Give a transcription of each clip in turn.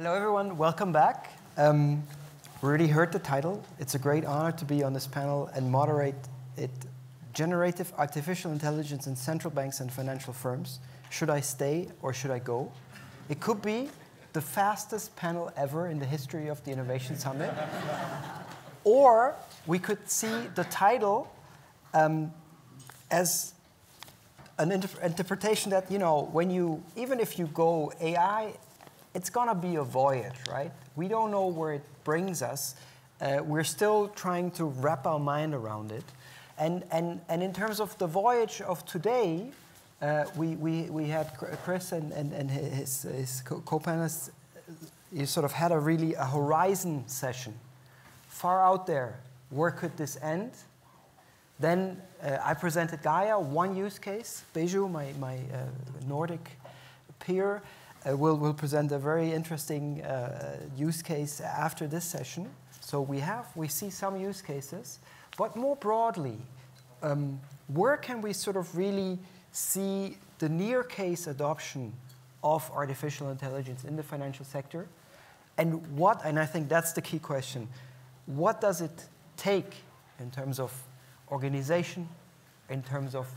Hello, everyone. Welcome back. We already heard the title. It's a great honor to be on this panel and moderate it. Generative artificial intelligence in central banks and financial firms. Should I stay or should I go? It could be the fastest panel ever in the history of the Innovation Summit. Or we could see the title as an interpretation that, even if you go AI, it's going to be a voyage, right? We don't know where it brings us. We're still trying to wrap our mind around it. And in terms of the voyage of today, we had Chris and his co-panelists. You sort of had a horizon session. Far out there, where could this end? Then I presented Gaia, one use case. Beju, my Nordic peer, will present a very interesting use case after this session. So we see some use cases, but more broadly, where can we sort of really see the near case adoption of artificial intelligence in the financial sector? And I think that's the key question, what does it take in terms of organization, in terms of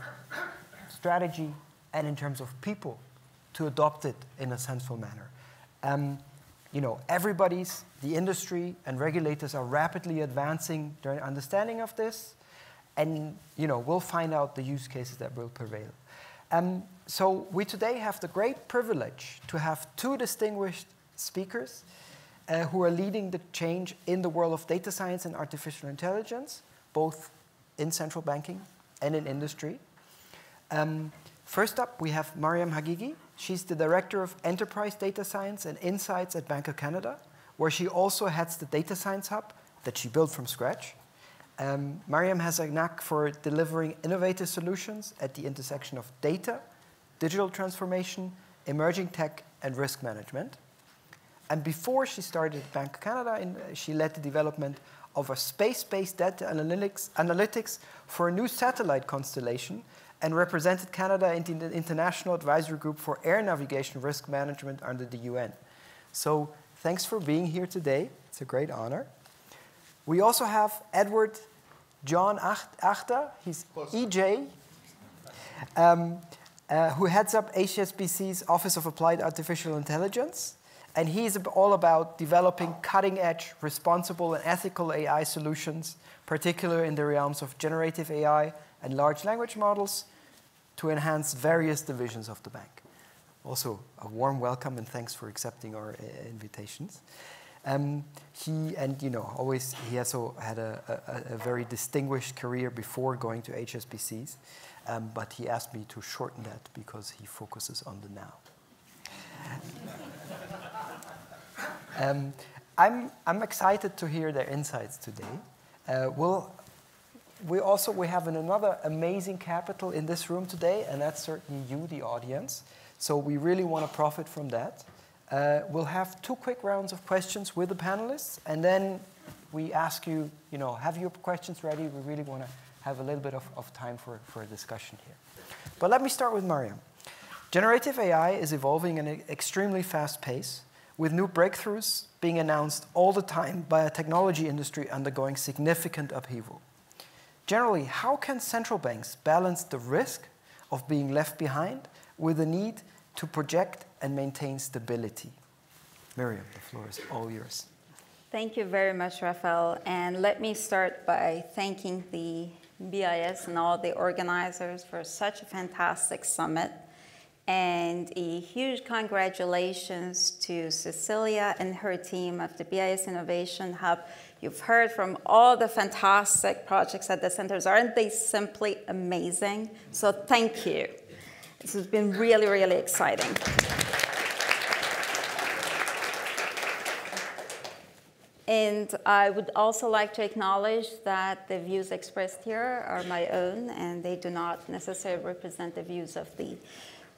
strategy, and in terms of people to adopt it in a sensible manner? The industry and regulators are rapidly advancing their understanding of this, and we'll find out the use cases that will prevail. So we today have the great privilege to have two distinguished speakers who are leading the change in the world of data science and artificial intelligence, both in central banking and in industry. First up, we have Maryam Haghighi. She's the Director of Enterprise Data Science and Insights at Bank of Canada, where she also heads the Data Science Hub that she built from scratch. Maryam has a knack for delivering innovative solutions at the intersection of data, digital transformation, emerging tech, and risk management. And before she started at Bank of Canada, she led the development of a space-based data analytics for a new satellite constellation and represented Canada in the International Advisory Group for Air Navigation Risk Management under the UN. So thanks for being here today. It's a great honor. We also have Edward John Achtner. He's EJ, who heads up HSBC's Office of Applied Artificial Intelligence. And he's all about developing cutting-edge, responsible, and ethical AI solutions, particularly in the realms of generative AI and large language models, to enhance various divisions of the bank. Also, a warm welcome and thanks for accepting our invitations. He also had a very distinguished career before going to HSBCs, but he asked me to shorten that because he focuses on the now. I'm excited to hear their insights today. We have another amazing capital in this room today, and that's certainly you, the audience. So we really want to profit from that. We'll have two quick rounds of questions with the panelists, and then we ask you, have your questions ready? We really want to have a little bit of time for a discussion here. But let me start with Maryam. Generative AI is evolving at an extremely fast pace, with new breakthroughs being announced all the time by a technology industry undergoing significant upheaval. Generally, how can central banks balance the risk of being left behind with the need to project and maintain stability? Maryam, the floor is all yours. Thank you very much, Raphael. And let me start by thanking the BIS and all the organizers for such a fantastic summit. And a huge congratulations to Cecilia and her team of the BIS Innovation Hub. You've heard from all the fantastic projects at the centers. Aren't they simply amazing? So thank you. This has been really, really exciting. And I would also like to acknowledge that the views expressed here are my own, and they do not necessarily represent the views of the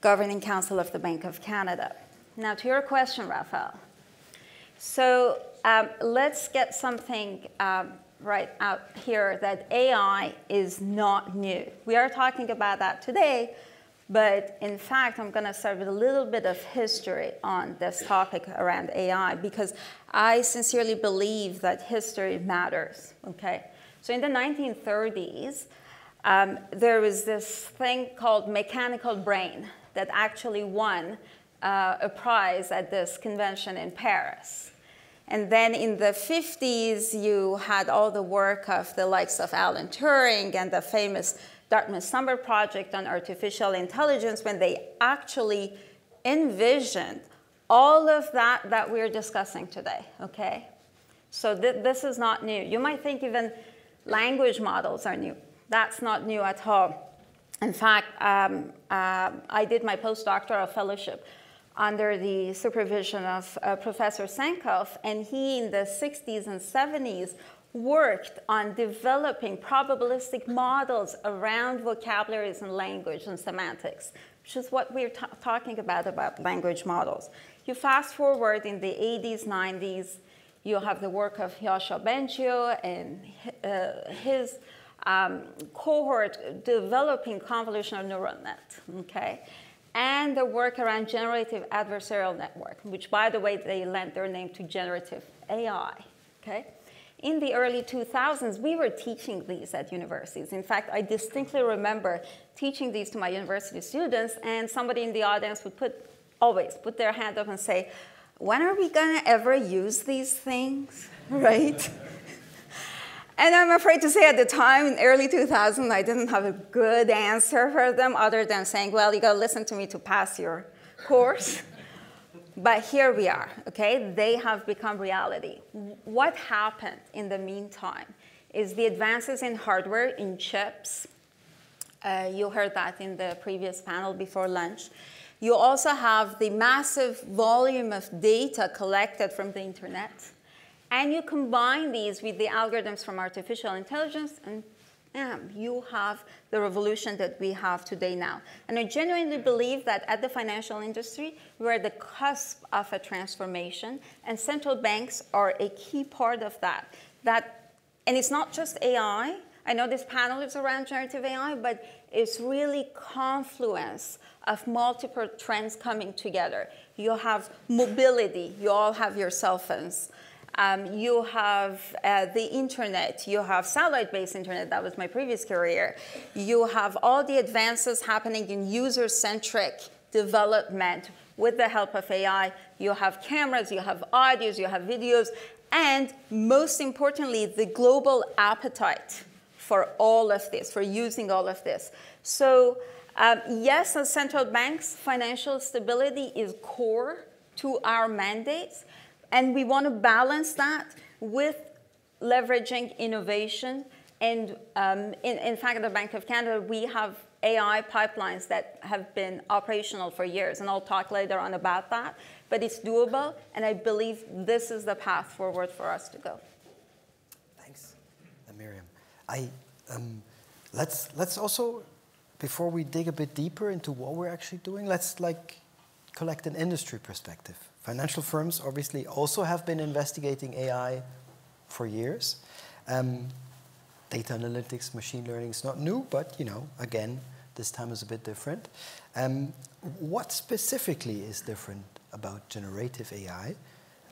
Governing Council of the Bank of Canada. Now to your question, Raphael. So let's get something right out here, that AI is not new. We are talking about that today, But in fact, I'm going to start with a little bit of history on this topic around AI, because I sincerely believe that history matters, okay? So in the 1930s, there was this thing called mechanical brain that actually won a prize at this convention in Paris. And then in the 50s, you had all the work of the likes of Alan Turing and the famous Dartmouth Summer Project on artificial intelligence, when they actually envisioned all of that we're discussing today, okay? So this is not new. You might think even language models are new. That's not new at all. In fact, I did my postdoctoral fellowship under the supervision of Professor Sankoff, and he in the 60s and 70s worked on developing probabilistic models around vocabularies and language and semantics, which is what we're talking about language models. You fast forward in the 80s, 90s, you have the work of Yoshua Bengio and his cohort developing convolutional neural net, okay? And the work around generative adversarial network, which, by the way, they lent their name to generative AI, okay? In the early 2000s, we were teaching these at universities. In fact, I distinctly remember teaching these to my university students, and somebody in the audience would always put their hand up and say, when are we going to ever use these things, right? And I'm afraid to say at the time, in early 2000, I didn't have a good answer for them other than saying, well, you got to listen to me to pass your course. But here we are, okay? They have become reality. What happened in the meantime is the advances in hardware, in chips. You heard that in the previous panel before lunch. You also have the massive volume of data collected from the internet. And you combine these with the algorithms from artificial intelligence, and you have the revolution that we have today now. And I genuinely believe that at the financial industry, we're at the cusp of a transformation, and central banks are a key part of that. And it's not just AI. I know this panel is around generative AI, but it's really confluence of multiple trends coming together. You have mobility. You all have your cell phones. You have the internet. You have satellite-based internet. That was my previous career. You have all the advances happening in user-centric development with the help of AI. You have cameras. You have audios. You have videos. And most importantly, the global appetite for all of this, for using all of this. So yes, as central banks, financial stability is core to our mandates. And we want to balance that with leveraging innovation. And in fact, at the Bank of Canada, we have AI pipelines that have been operational for years. And I'll talk later on about that. But it's doable. And I believe this is the path forward for us to go. Thanks, Maryam. Let's also, before we dig a bit deeper into what we're actually doing, let's collect an industry perspective. Financial firms obviously also have been investigating AI for years. Data analytics, machine learning is not new, but again, this time is a bit different. What specifically is different about generative AI,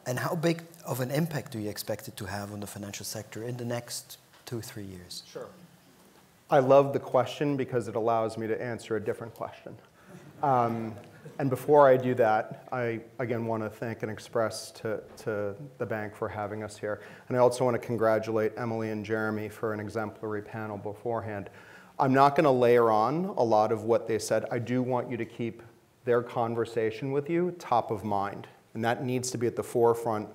and how big of an impact do you expect it to have on the financial sector in the next 2-3 years? Sure. I love the question because it allows me to answer a different question. And before I do that, I, again, want to thank and express to the bank for having us here. And I also want to congratulate Emily and Jeremy for an exemplary panel beforehand. I'm not going to layer on a lot of what they said. I do want you to keep their conversation with you top of mind. And that needs to be at the forefront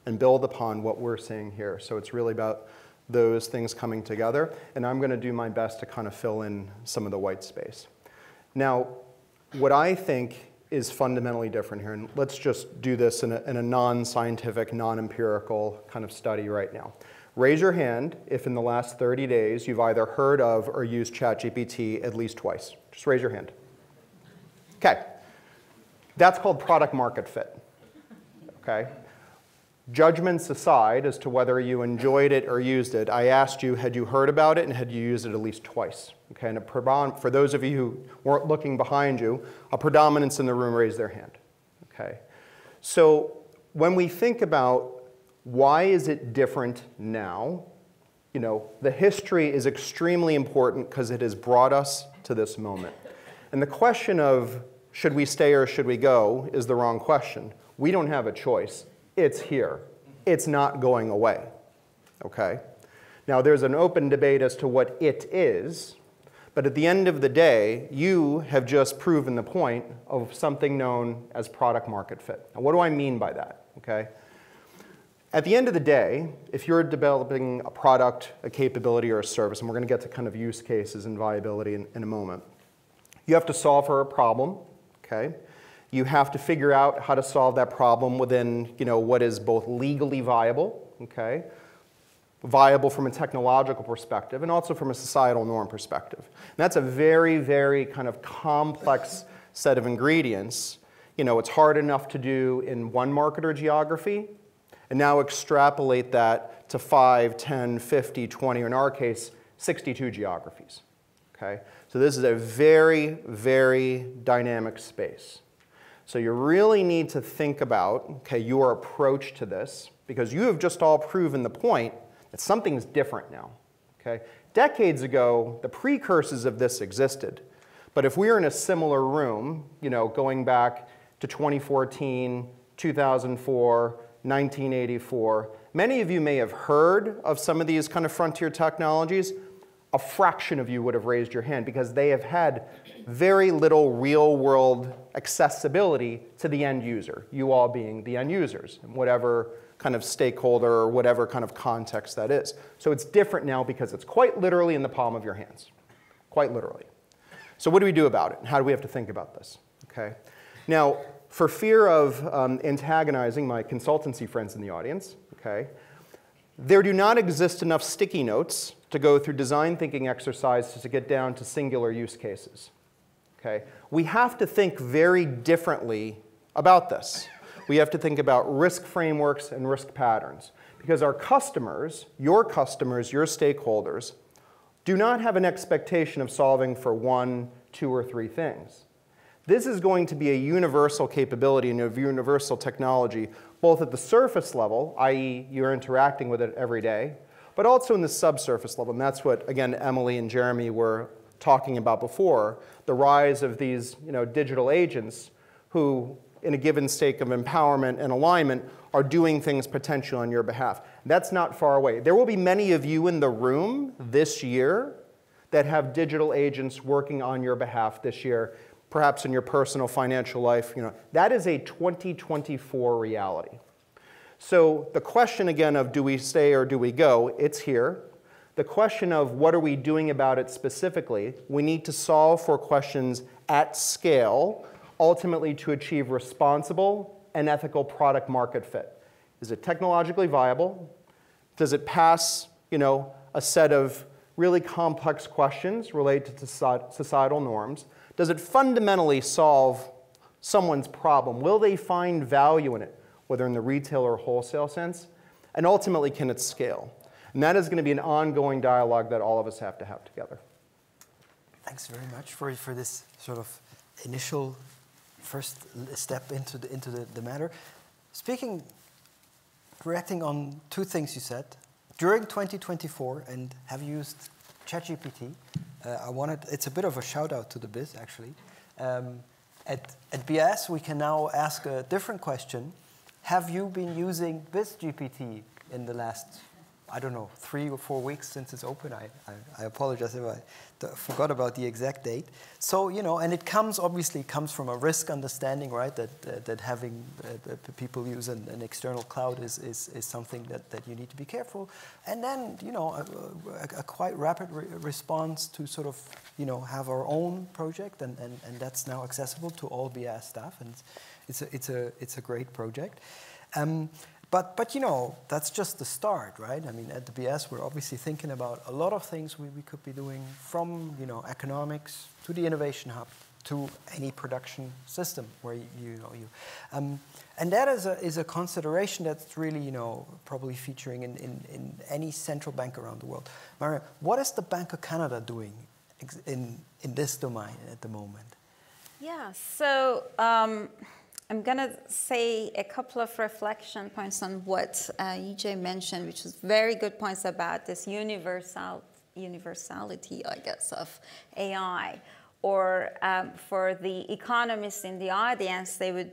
and build upon what we're seeing here. So it's really about those things coming together. And I'm going to do my best to kind of fill in some of the white space. Now, what I think is fundamentally different here, and let's just do this in a non-scientific, non-empirical kind of study right now. Raise your hand if in the last 30 days you've either heard of or used ChatGPT at least twice. Just raise your hand. Okay. That's called product market fit. Okay. judgments aside as to whether you enjoyed it or used it, I asked you, had you heard about it and had you used it at least twice? Okay, and for those of you who weren't looking behind you, a predominance in the room raised their hand. Okay, so when we think about why is it different now, you know, the history is extremely important because it has brought us to this moment. And the question of should we stay or should we go is the wrong question. We don't have a choice. It's here. It's not going away. Okay? Now, there's an open debate as to what it is, but at the end of the day, you have just proven the point of something known as product market fit. Now, what do I mean by that? Okay? At the end of the day, if you're developing a product, a capability, or a service, and we're going to get to kind of use cases and viability in a moment, you have to solve for a problem. Okay? You have to figure out how to solve that problem within, you know, what is both legally viable, okay, viable from a technological perspective, and also from a societal norm perspective. And that's a very, very kind of complex set of ingredients. You know, it's hard enough to do in one market or geography, and now extrapolate that to 5, 10, 50, 20, or in our case, 62 geographies. Okay? So this is a very, very dynamic space. So you really need to think about, okay, your approach to this, because you have just all proven the point that something's different now. Okay? Decades ago, the precursors of this existed. But if we were in a similar room, you know, going back to 2014, 2004, 1984, many of you may have heard of some of these kind of frontier technologies. A fraction of you would have raised your hand because they have had very little real-world accessibility to the end user, you all being the end users, whatever kind of stakeholder or whatever kind of context that is. So it's different now because it's quite literally in the palm of your hands, quite literally. So what do we do about it? How do we have to think about this? Okay. Now, for fear of antagonizing my consultancy friends in the audience, okay, there do not exist enough sticky notes to go through design thinking exercises to get down to singular use cases. Okay? We have to think very differently about this. We have to think about risk frameworks and risk patterns. Because our customers, your stakeholders, do not have an expectation of solving for 1, 2, or 3 things. This is going to be a universal capability and a universal technology, both at the surface level, i.e. you're interacting with it every day, but also in the subsurface level. And that's what, again, Emily and Jeremy were talking about before, the rise of these, you know, digital agents who, in a given state of empowerment and alignment, are doing things potentially on your behalf. That's not far away. There will be many of you in the room this year that have digital agents working on your behalf this year, perhaps in your personal financial life. You know, that is a 2024 reality. So the question again of do we stay or do we go, it's here. The question of what are we doing about it specifically, we need to solve for questions at scale, ultimately to achieve responsible and ethical product market fit. Is it technologically viable? Does it pass, you know, a set of really complex questions related to societal norms? Does it fundamentally solve someone's problem? Will they find value in it, whether in the retail or wholesale sense? And ultimately, can it scale? And that is going to be an ongoing dialogue that all of us have to have together. Thanks very much for this sort of initial first step into the matter. Reacting on 2 things you said. During 2024, and have used ChatGPT, it's a bit of a shout out to the biz, actually. At BIS, we can now ask a different question. Have you been using BizGPT in the last, I don't know, 3 or 4 weeks since it's open? I apologize if I forgot about the exact date. So, you know, and it obviously comes from a risk understanding, right? That having people use an external cloud is something that you need to be careful. And then, you know, a quite rapid response to sort of, you know, have our own project, and that's now accessible to all BIS staff, and it's a great project. But you know, that's just the start, right? I mean, at the BS, we're obviously thinking about a lot of things we could be doing, from, you know, economics to the innovation hub to any production system where and that is a consideration that's really probably featuring in any central bank around the world. Maryam, what is the Bank of Canada doing in this domain at the moment? Yeah, so I'm going to say a couple of reflection points on what EJ mentioned, which was very good points about this universality, I guess, of AI. Or for the economists in the audience, they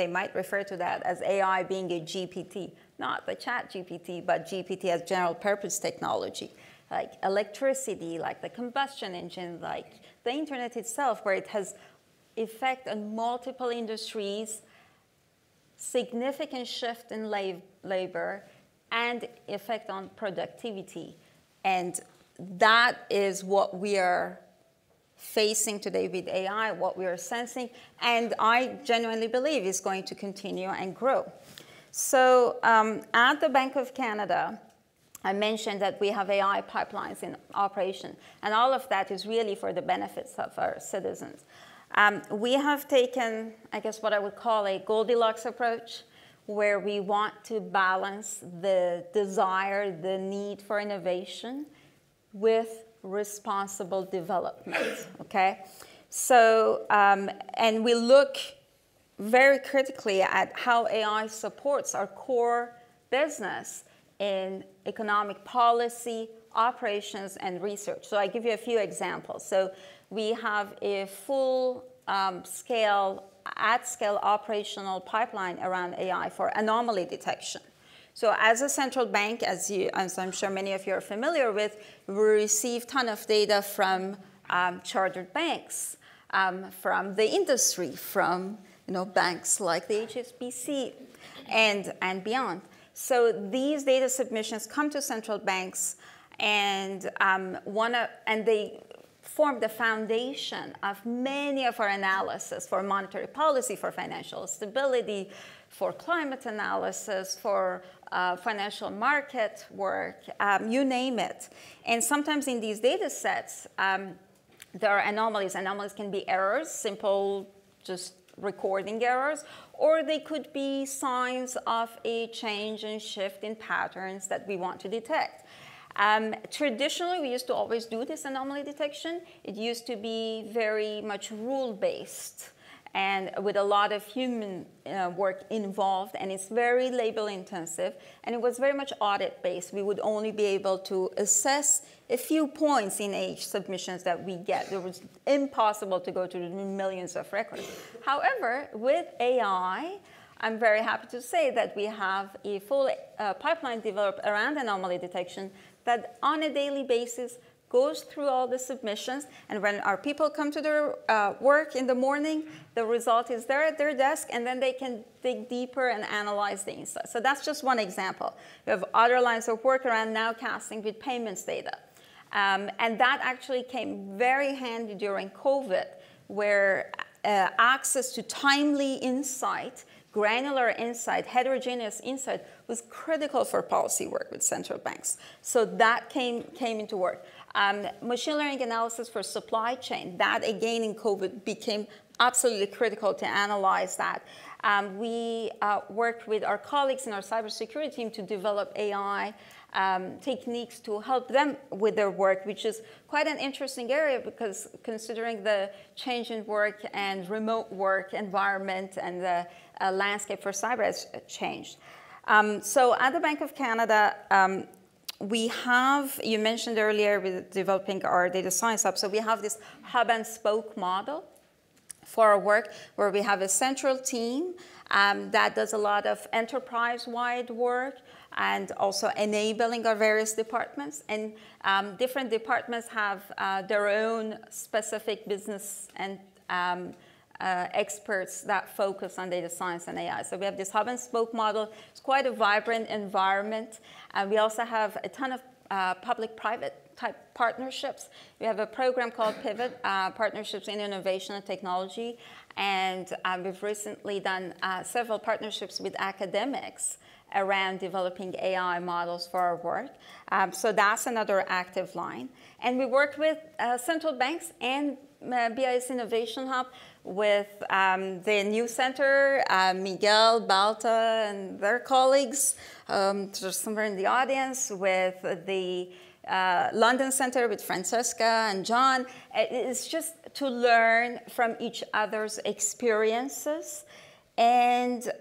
might refer to that as AI being a GPT, not the chat GPT, but GPT as general purpose technology, like electricity, like the combustion engine, like the internet itself, where it has effect on multiple industries, significant shift in labor, and effect on productivity. And that is what we are facing today with AI, what we are sensing, and I genuinely believe is going to continue and grow. So at the Bank of Canada, I mentioned that we have AI pipelines in operation, and all of that is really for the benefits of our citizens. We have taken, I guess, what I would call a Goldilocks approach, where we want to balance the desire, the need for innovation with responsible development, okay? So, and we look very critically at how AI supports our core business in economic policy, operations, and research. So I give you a few examples. So we have a full at-scale operational pipeline around AI for anomaly detection. So as a central bank, as I'm sure many of you are familiar with, we receive a ton of data from chartered banks, from the industry, from banks like the HSBC and beyond. So these data submissions come to central banks, and they form the foundation of many of our analysis for monetary policy, for financial stability, for climate analysis, for financial market work, you name it. And sometimes in these data sets, there are anomalies. Anomalies can be errors, simple just recording errors, or they could be signs of a change and shift in patterns that we want to detect. Traditionally, we used to always do this anomaly detection. It used to be very much rule-based and with a lot of human work involved, and it's very label-intensive, and it was very much audit-based. We would only be able to assess a few points in each submissions that we get. It was impossible to go to the millions of records. However, with AI, I'm very happy to say that we have a full pipeline developed around anomaly detection that on a daily basis goes through all the submissions, and when our people come to their work in the morning, the result is there at their desk, and then they can dig deeper and analyze the insights. So that's just one example. We have other lines of work around nowcasting with payments data. And that actually came very handy during COVID, where access to timely insight, granular insight, heterogeneous insight was critical for policy work with central banks. So that came into work. Machine learning analysis for supply chain, that again in COVID became absolutely critical to analyze that. We worked with our colleagues in our cybersecurity team to develop AI techniques to help them with their work, which is quite an interesting area because considering the change in work and remote work environment and the landscape for cyber has changed. So at the Bank of Canada, we have, you mentioned earlier with developing our data science hub, so we have this hub and spoke model for our work where we have a central team that does a lot of enterprise-wide work and also enabling our various departments. And different departments have their own specific business and experts that focus on data science and AI. So we have this hub and spoke model. It's quite a vibrant environment. And we also have a ton of public-private type partnerships. We have a program called Pivot, Partnerships in Innovation and Technology. And we've recently done several partnerships with academics around developing AI models for our work. So that's another active line. And we work with central banks and BIS Innovation Hub with the new center, Miguel, Balta, and their colleagues. There's somewhere in the audience with the London Center with Francesca and John. It's just to learn from each other's experiences and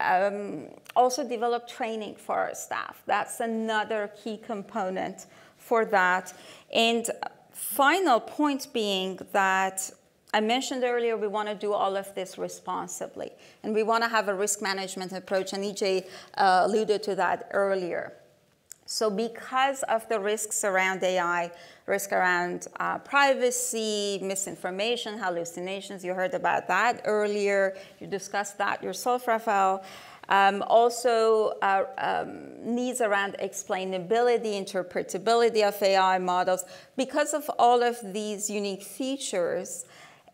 also develop training for our staff. That's another key component for that. And final point being that I mentioned earlier, we want to do all of this responsibly. And we want to have a risk management approach, and EJ alluded to that earlier. So because of the risks around AI, risk around privacy, misinformation, hallucinations, you heard about that earlier. You discussed that yourself, Raphael. Also, needs around explainability, interpretability of AI models. Because of all of these unique features,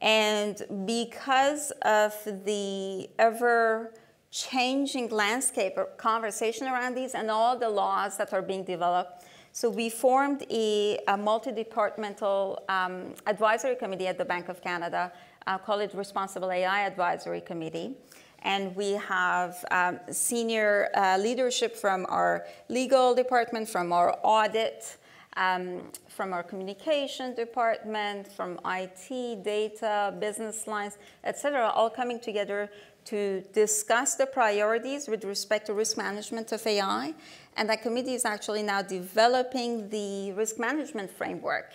and because of the ever-changing landscape or conversation around these and all the laws that are being developed, so we formed a multi-departmental advisory committee at the Bank of Canada, call it Responsible AI Advisory Committee. And we have senior leadership from our legal department, from our audit, from our communication department, from IT, data, business lines, et cetera, all coming together to discuss the priorities with respect to risk management of AI. And that committee is actually now developing the risk management framework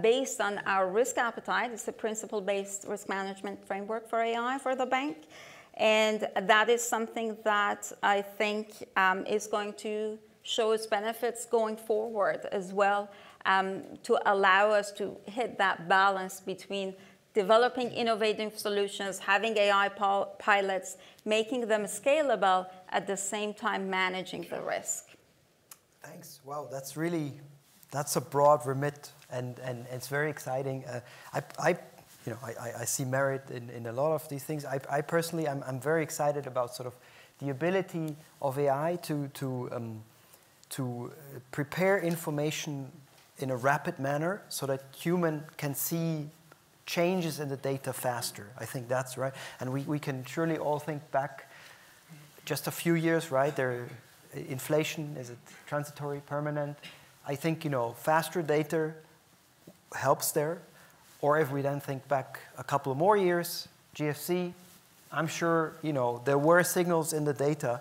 based on our risk appetite. It's a principle-based risk management framework for AI for the bank. And that is something that I think is going to show its benefits going forward as well, to allow us to hit that balance between developing innovative solutions, having AI pilots, making them scalable, at the same time managing the risk. Thanks. Wow, that's a broad remit, and it's very exciting. I see merit in a lot of these things. I personally, I'm very excited about sort of the ability of AI to prepare information in a rapid manner so that human can see changes in the data faster. I think that's right. And we can surely all think back just a few years, right? Inflation, is it transitory, permanent? I think, faster data helps there. Or if we then think back a couple of more years, GFC, I'm sure, there were signals in the data.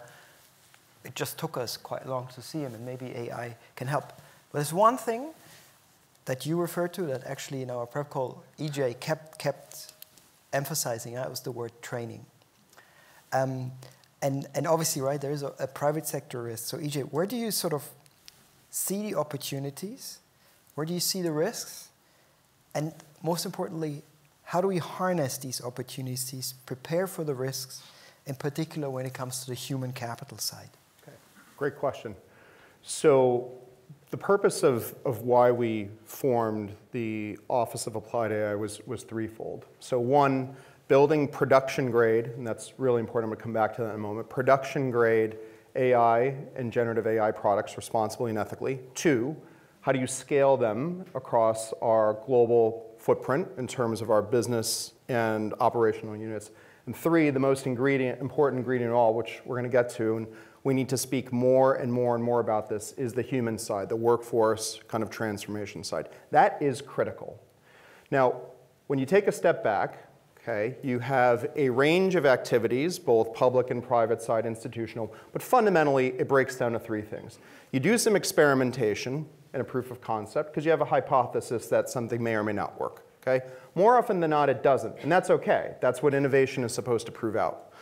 It just took us quite long to see them, and maybe AI can help. But there's one thing that you referred to that actually in our prep call, EJ kept emphasizing. That was the word training. And obviously, right, there is a private sector risk. So EJ, where do you sort of see the opportunities? Where do you see the risks? And most importantly, how do we harness these opportunities, prepare for the risks, in particular when it comes to the human capital side? Okay. Great question. So the purpose of why we formed the Office of Applied AI was threefold. So one, building production grade, and that's really important. I'm going to come back to that in a moment. Production grade AI and generative AI products responsibly and ethically. Two, how do you scale them across our global footprint in terms of our business and operational units? And three, the most important ingredient of all, which we're going to get to, and we need to speak more and more and more about this, is the human side, the workforce kind of transformation side. That is critical. Now, when you take a step back, okay, you have a range of activities, both public and private side, institutional, but fundamentally it breaks down to three things. You do some experimentation and a proof of concept because you have a hypothesis that something may or may not work. Okay? More often than not, it doesn't, and that's okay. That's what innovation is supposed to prove out.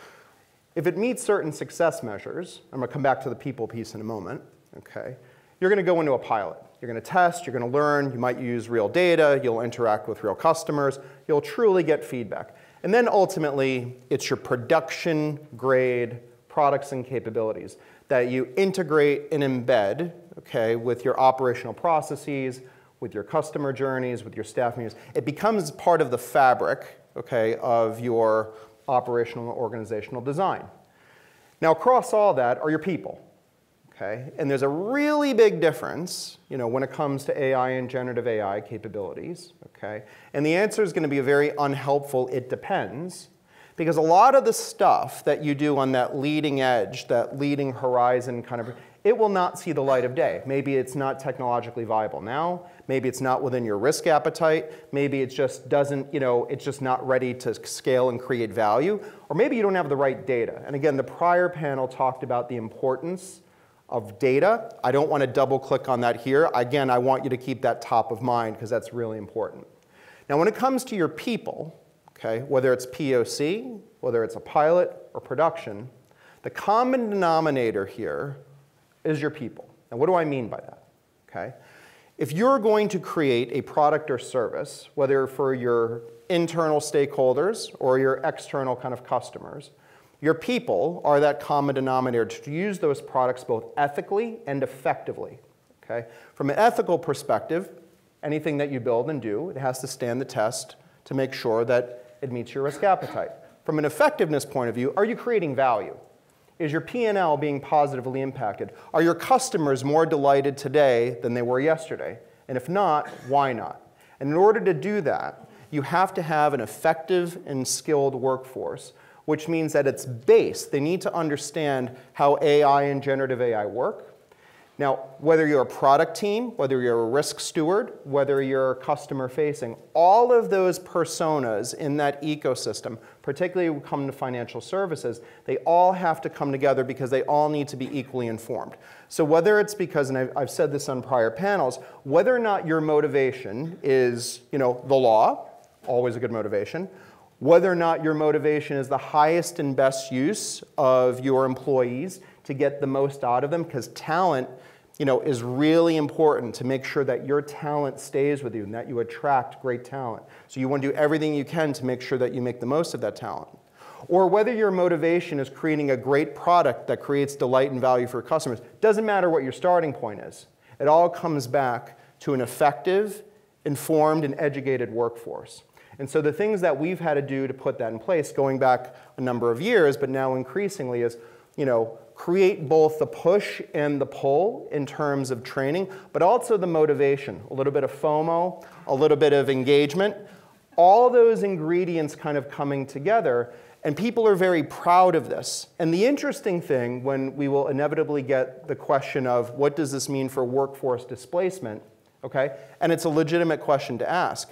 If it meets certain success measures, I'm going to come back to the people piece in a moment, okay, you're going to go into a pilot. You're going to test, you're going to learn, you might use real data, you'll interact with real customers, you'll truly get feedback. And then ultimately, it's your production grade products and capabilities that you integrate and embed, okay, with your operational processes, with your customer journeys, with your staff meetings. It becomes part of the fabric, okay, of your operational and organizational design. Now, across all that are your people. Okay? And there's a really big difference, when it comes to AI and generative AI capabilities. Okay? And the answer is going to be a very unhelpful "it depends," because a lot of the stuff that you do on that leading edge, that leading horizon kind of, it will not see the light of day. Maybe it's not technologically viable now. Maybe it's not within your risk appetite. Maybe it just doesn't, it's just not ready to scale and create value. Or maybe you don't have the right data. And again, the prior panel talked about the importance of data. I don't want to double click on that here. Again, I want you to keep that top of mind because that's really important. Now, when it comes to your people, okay, whether it's POC, whether it's a pilot or production, the common denominator here is your people. And what do I mean by that? Okay? If you're going to create a product or service, whether for your internal stakeholders or your external kind of customers, your people are that common denominator to use those products both ethically and effectively. Okay? From an ethical perspective, anything that you build and do, it has to stand the test to make sure that it meets your risk appetite. From an effectiveness point of view, are you creating value? Is your P&L being positively impacted? Are your customers more delighted today than they were yesterday? And if not, why not? And in order to do that, you have to have an effective and skilled workforce, which means that it's base. They need to understand how AI and generative AI work. Now, whether you're a product team, whether you're a risk steward, whether you're customer facing, all of those personas in that ecosystem, particularly when we come to financial services, they all have to come together because they all need to be equally informed. So whether it's because, and I've said this on prior panels, whether or not your motivation is, the law, always a good motivation, whether or not your motivation is the highest and best use of your employees to get the most out of them, because talent, is really important to make sure that your talent stays with you and that you attract great talent. So you want to do everything you can to make sure that you make the most of that talent. Or whether your motivation is creating a great product that creates delight and value for customers, doesn't matter what your starting point is. It all comes back to an effective, informed, and educated workforce. And so the things that we've had to do to put that in place, going back a number of years, but now increasingly, is create both the push and the pull in terms of training, but also the motivation, a little bit of FOMO, a little bit of engagement, all those ingredients kind of coming together, and people are very proud of this. And the interesting thing, when we will inevitably get the question of what does this mean for workforce displacement, okay, and it's a legitimate question to ask.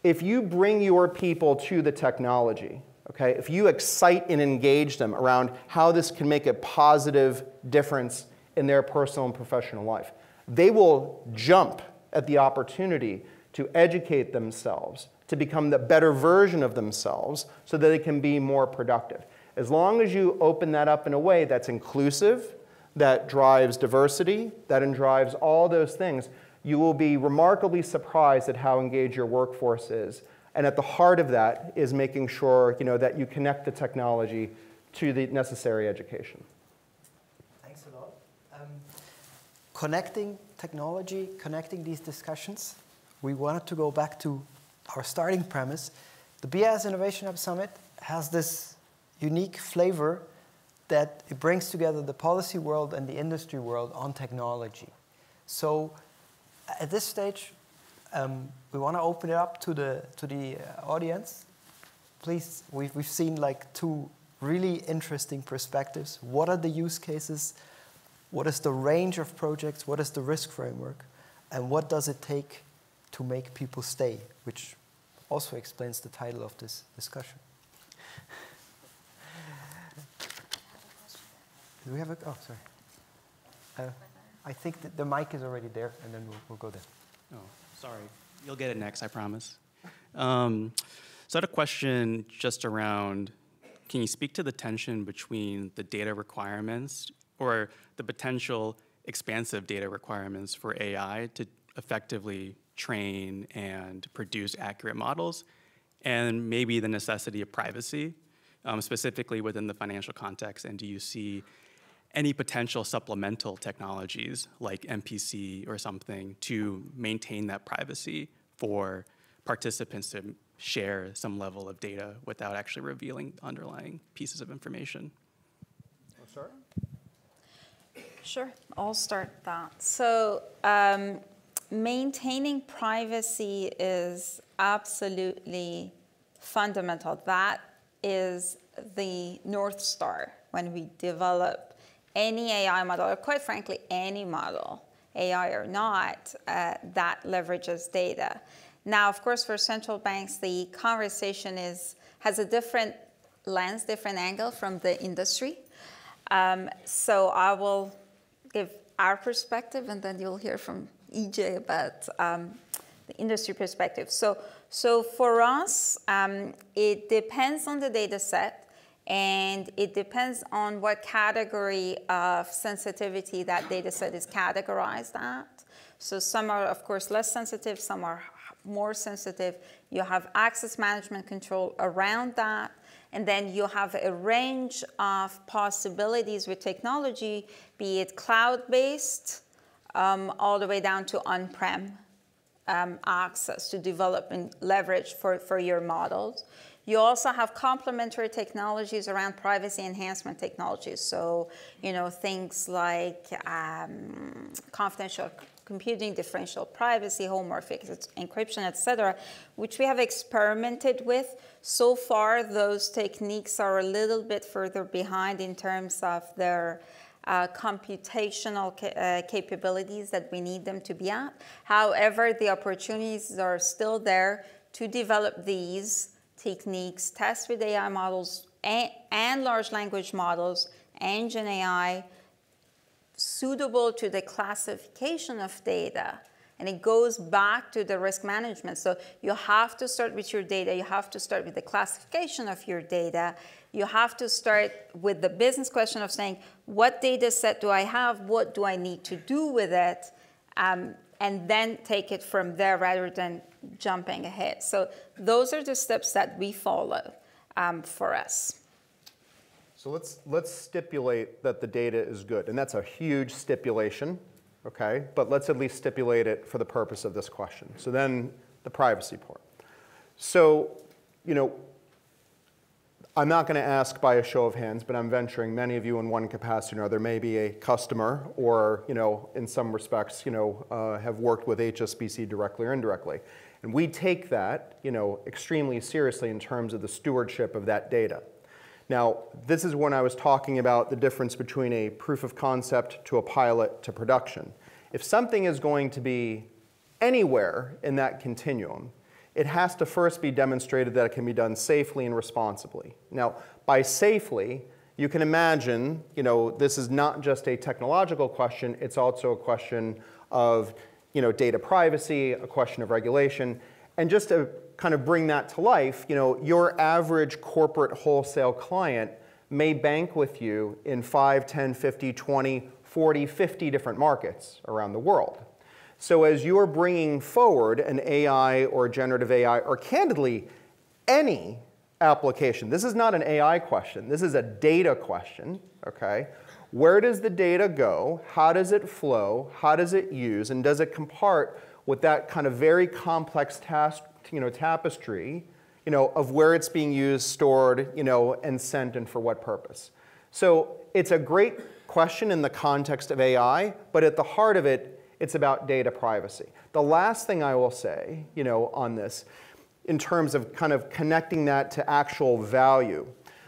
If you bring your people to the technology, okay, if you excite and engage them around how this can make a positive difference in their personal and professional life, they will jump at the opportunity to educate themselves, to become the better version of themselves so that they can be more productive. As long as you open that up in a way that's inclusive, that drives diversity, that drives all those things, you will be remarkably surprised at how engaged your workforce is. And at the heart of that is making sure that you connect the technology to the necessary education. Thanks a lot. Connecting technology, connecting these discussions, we wanted to go back to our starting premise. The BIS Innovation Hub Summit has this unique flavor that it brings together the policy world and the industry world on technology. So at this stage, we want to open it up to the audience. Please, we've seen like two really interesting perspectives. What are the use cases? What is the range of projects? What is the risk framework? And what does it take to make people stay? Which also explains the title of this discussion. Do we have a? Oh, sorry. I think that the mic is already there, and then we'll go there. Oh, sorry. You'll get it next, I promise. So I had a question just around, can you speak to the tension between the data requirements or the potential expansive data requirements for AI to effectively train and produce accurate models, and maybe the necessity of privacy, specifically within the financial context? And do you see any potential supplemental technologies like MPC or something to maintain that privacy for participants to share some level of data without actually revealing underlying pieces of information? Sorry? Sure, I'll start that. So maintaining privacy is absolutely fundamental. That is the North Star when we develop any AI model, or quite frankly, any model, AI or not, that leverages data. Now, of course, for central banks, the conversation has a different lens, different angle from the industry. So I will give our perspective, and then you'll hear from EJ about the industry perspective. So for us, it depends on the data set, and it depends on what category of sensitivity that data set is categorized at. So some are, of course, less sensitive, some are more sensitive. You have access management control around that. And then you have a range of possibilities with technology, be it cloud-based, all the way down to on-prem access to develop and leverage for your models. You also have complementary technologies around privacy enhancement technologies. So, things like confidential computing, differential privacy, homomorphic encryption, et cetera, which we have experimented with. So far, those techniques are a little bit further behind in terms of their computational capabilities that we need them to be at. However, the opportunities are still there to develop these techniques, test with AI models and large language models and Gen AI, suitable to the classification of data. And it goes back to the risk management. So you have to start with your data. You have to start with the classification of your data. You have to start with the business question of saying, what data set do I have? What do I need to do with it? And then take it from there rather than jumping ahead. So those are the steps that we follow for us. So let's stipulate that the data is good. And that's a huge stipulation, okay? But let's at least stipulate it for the purpose of this question. So then the privacy part. So, I'm not going to ask by a show of hands, but I'm venturing many of you in one capacity or another may be a customer or, in some respects, have worked with HSBC directly or indirectly. And we take that, extremely seriously in terms of the stewardship of that data. Now, this is when I was talking about the difference between a proof of concept to a pilot to production. If something is going to be anywhere in that continuum, it has to first be demonstrated that it can be done safely and responsibly. Now, by safely, you can imagine, this is not just a technological question, it's also a question of, data privacy, a question of regulation. And just to kind of bring that to life, your average corporate wholesale client may bank with you in 5, 10, 50, 20, 40, 50 different markets around the world. So as you're bringing forward an AI or generative AI, or candidly, any application, this is not an AI question, this is a data question, okay? Where does the data go? How does it flow? How does it use? And does it compart with that kind of very complex tapestry, of where it's being used, stored, and sent, and for what purpose? So it's a great question in the context of AI, but at the heart of it, it's about data privacy. The last thing I will say, on this, in terms of kind of connecting that to actual value,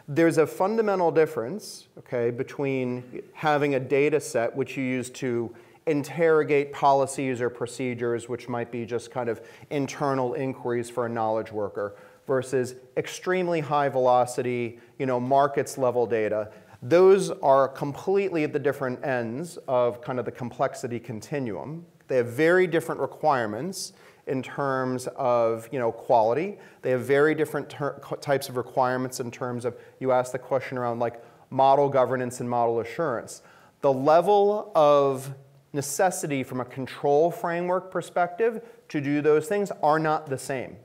there's a fundamental difference, okay, between having a data set which you use to interrogate policies or procedures, which might be just kind of internal inquiries for a knowledge worker, versus extremely high velocity, markets level data. Those are completely at the different ends of kind of the complexity continuum. They have very different requirements in terms of quality. They have very different types of requirements in terms of, you asked the question around like model governance and model assurance. The level of necessity from a control framework perspective to do those things are not the same,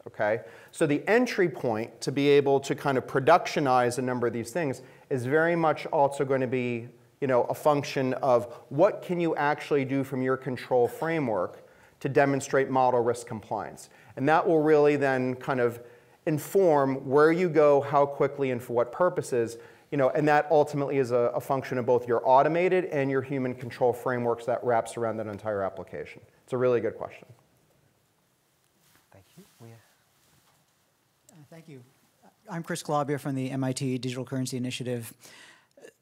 okay? So the entry point to be able to kind of productionize a number of these things is very much also going to be, a function of what can you actually do from your control framework to demonstrate model risk compliance. And that will really then kind of inform where you go, how quickly, and for what purposes. And that ultimately is a function of both your automated and your human control frameworks that wraps around that entire application. It's a really good question. Thank you. Thank you. I'm Chris Glaubia from the MIT Digital Currency Initiative.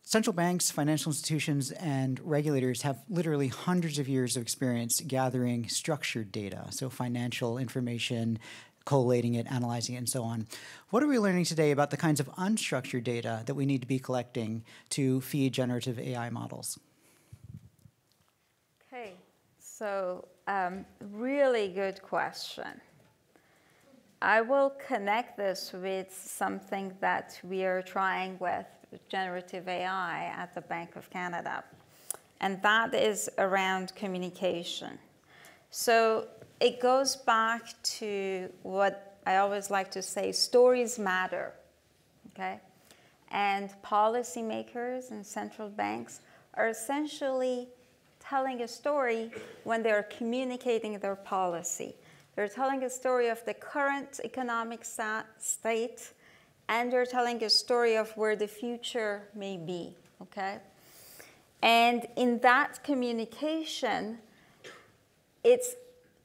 Central banks, financial institutions, and regulators have literally hundreds of years of experience gathering structured data, so financial information, collating it, analyzing it, and so on. What are we learning today about the kinds of unstructured data that we need to be collecting to feed generative AI models? Okay, so really good question. I will connect this with something that we are trying with generative AI at the Bank of Canada, and that is around communication. So it goes back to what I always like to say, stories matter, okay? And policymakers and central banks are essentially telling a story when they're communicating their policy. They're telling a story of the current economic state, and they're telling a story of where the future may be, okay? And in that communication, it's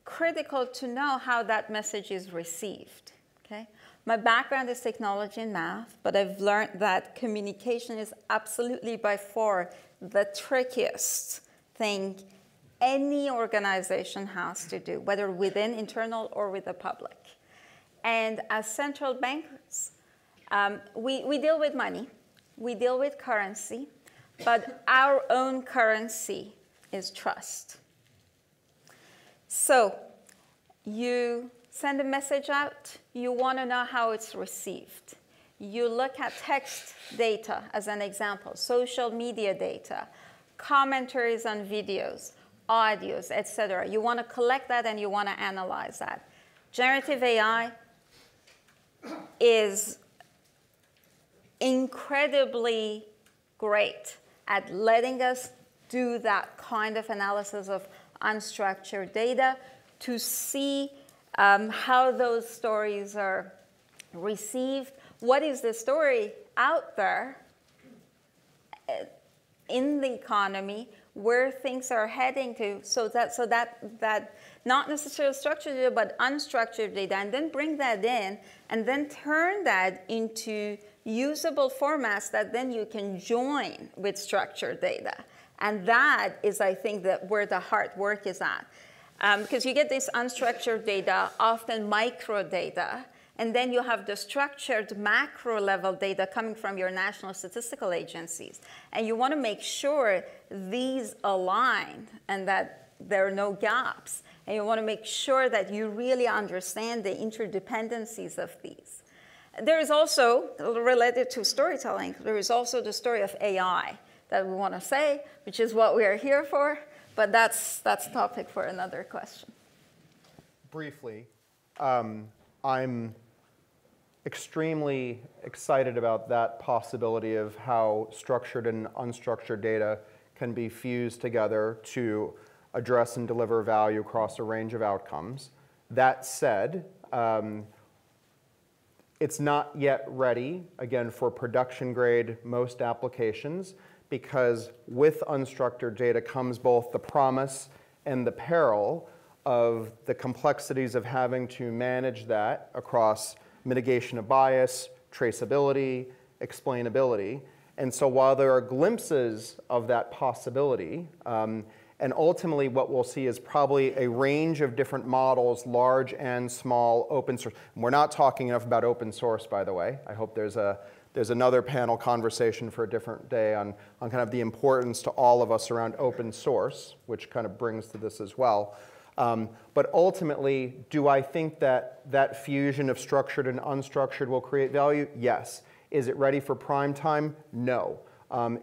critical to know how that message is received, okay? My background is technology and math, but I've learned that communication is absolutely by far the trickiest thing any organization has to do, whether within internal or with the public. And as central bankers, we deal with money, we deal with currency, but our own currency is trust. So you send a message out, you want to know how it's received. You look at text data as an example, social media data, commentaries on videos, audios, etc. You want to collect that and you want to analyze that. Generative AI is incredibly great at letting us do that kind of analysis of unstructured data to see how those stories are received. What is the story out there in the economy, where things are heading to, so that not necessarily structured data, but unstructured data, and then bring that in, and then turn that into usable formats that then you can join with structured data. And that is, I think, where the hard work is at. Because you get this unstructured data, often micro data, and then you have the structured macro level data coming from your national statistical agencies. And you want to make sure these align and that there are no gaps. And you want to make sure that you really understand the interdependencies of these. There is also, related to storytelling, there is also the story of AI that we want to say, which is what we are here for, but that's topic for another question. Briefly, I'm extremely excited about that possibility of how structured and unstructured data can be fused together to address and deliver value across a range of outcomes. That said, it's not yet ready, again, for production grade most applications, because with unstructured data comes both the promise and the peril of the complexities of having to manage that across mitigation of bias, traceability, explainability. And so while there are glimpses of that possibility, and ultimately what we'll see is probably a range of different models, large and small, open source. We're not talking enough about open source, by the way. I hope there's another panel conversation for a different day on kind of the importance to all of us around open source, which kind of brings to this as well. But ultimately, do I think that that fusion of structured and unstructured will create value? Yes. Is it ready for prime time? No.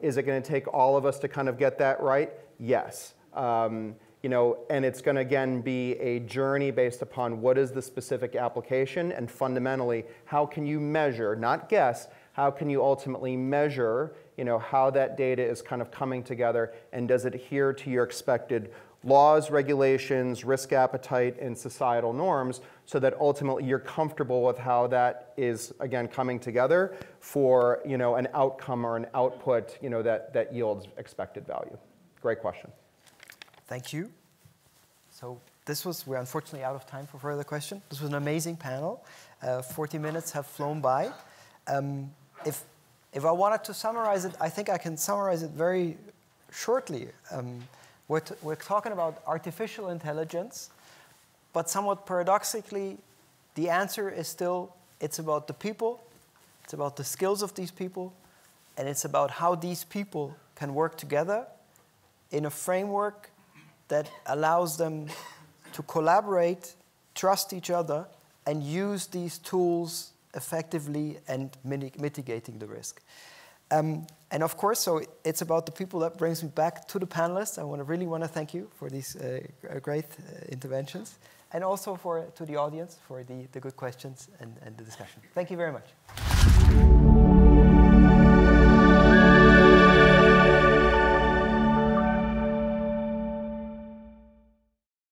Is it going to take all of us to kind of get that right? Yes. And it's going to, again, be a journey based upon what is the specific application, and fundamentally, how can you measure, not guess, how can you ultimately measure, how that data is kind of coming together, and does it adhere to your expected laws, regulations, risk appetite, and societal norms, so that ultimately you're comfortable with how that is, again, coming together for an outcome or an output that yields expected value. Great question. Thank you. So we're unfortunately out of time for further questions. This was an amazing panel. 40 minutes have flown by. If I wanted to summarize it, I think I can summarize it very shortly. We're talking about artificial intelligence, but somewhat paradoxically, the answer is still, it's about the people, it's about the skills of these people, and it's about how these people can work together in a framework that allows them to collaborate, trust each other, and use these tools effectively and mitigating the risk. And of course, so it's about the people. That brings me back to the panelists. I really want to thank you for these great interventions, and also to the audience for the good questions and the discussion. Thank you very much.